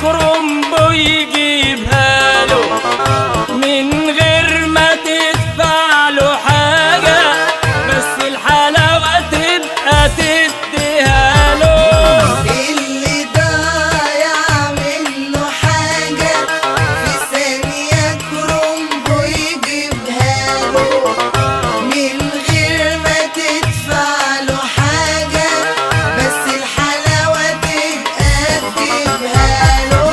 كرومبو يجيبها له من غير ما تدفع له حاجة، بس الحلاوة تبقى تديها له. اللي ضايع منه حاجة في ثانية كرومبو يجيبها له من غير ما تدفع له حاجة، بس الحلاوة تبقى تجيبها له.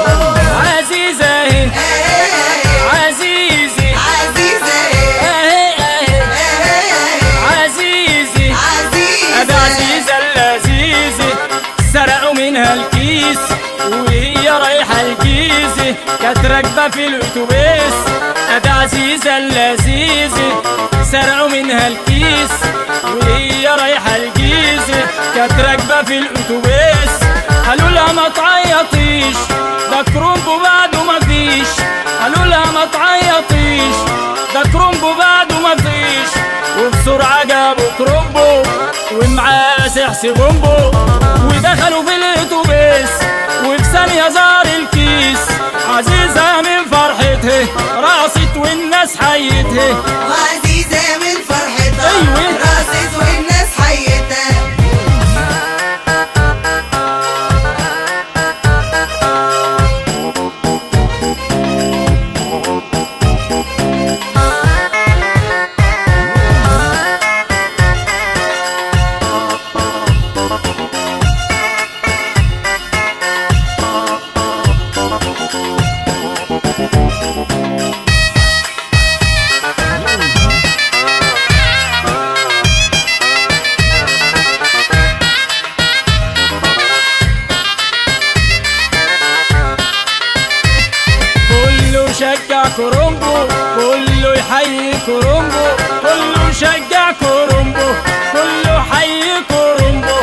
سرقوا منها الكيس وهي رايحة الجيزة، كانت راكبة في الأتوبيس. أدي عزيزة اللذيذة سرقوا منها الكيس وهي رايحة الجيزة، كانت راكبة في الأتوبيس. قالوا لها ما تعيطيش ده كرومبو بعده مفيش، قالوا لها ما تعيطيش ده كرومبو بعده مفيش. وبسرعة جابوا كرومبو ومعاه سحس بومبو، ودخلوا في الاتوبيس وفي ثانية زار الكيس. عزيزة من فرحتها راست والناس حيتها، وعزيزة من فرحتها أيوة راست والناس حيتها. شجع كرومبو كله يحيي كرومبو، كله شجع كرومبو كله حيي كرومبو.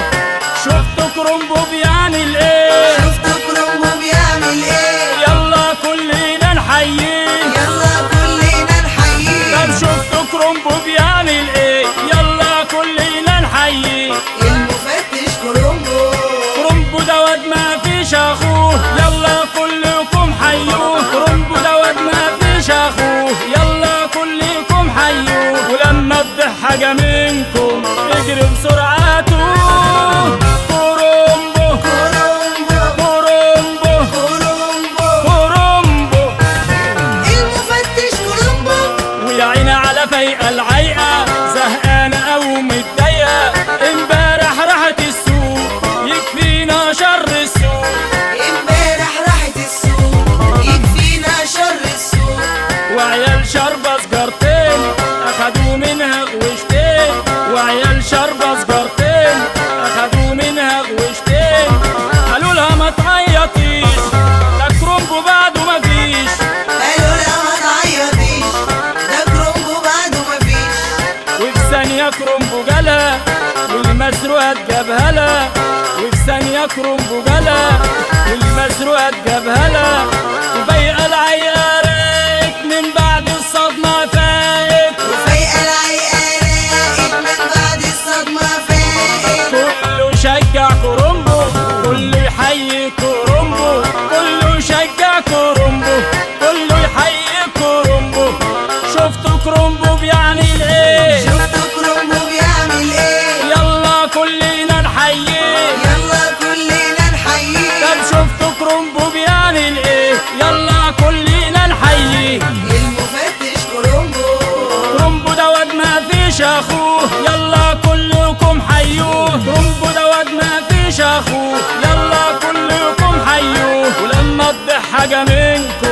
شفتوا كرومبو بيعمل ايه؟ شفتوا كرومبو بيعمل ايه؟ يلا كلنا نحييه، يلا كلنا نحييه. طب شفتوا كرومبو بيعمل ايه؟ يلا كلنا نحييه. المفتش كرومبو، كرومبو ده واد ما فيش اخوه، يلا كلكم حيوه. كرومبو ده واد ما فيش اخوه، يلا كلكم حيوه. ولما تضيع حاجة منكم اجري بسرعته. كرومبو كرومبو كرومبو كرومبو كرومبو. المفتش كرومبو. ويا عيني على فايقة العيقة زهقانة او متضايقة، امبارح راحت السوق يكفينا شر السوق. امبارح راحت السوق يكفينا شر السوق. وعيال شاربة سجارتين اخدوا منها غوشتين، وعيال شاربة سجارتين اخدوا منها غوشتين. قالوا لها ما تعيطيش ده كرومبو بعده مفيش، قالوا لها ما تعيطيش ده كرومبو بعده مفيش. وفي ثانية كرومبو جالها والمسروقة جابها لها، وفي ثانية كرومبو جالها والمسروقة جابها لها. وفايقة العيقة راقت من بعد الصدمة فاقت، وفايقة العيقة راقت من بعد الصدمة فاقت. كله شجع كرومبو كله يحيي كرومبو، كله شجع كرومبو كله يحيي كرومبو. شفتوا كرومبو بيعمل ايه؟ شفتوا كرومبو بيعمل ايه؟ يلا كلنا نحييه، يلا كلنا نحييه. طب شفتوا كرومبو بيعمل ايه؟ يلا كلنا نحييه. المفتش كرومبو، كرومبو ده واد ما فيش اخوه، يلا كلكم حيوه. كرومبو ده واد ما فيش اخوه، يلا كلكم حيوه. ولما تضيع حاجة منكم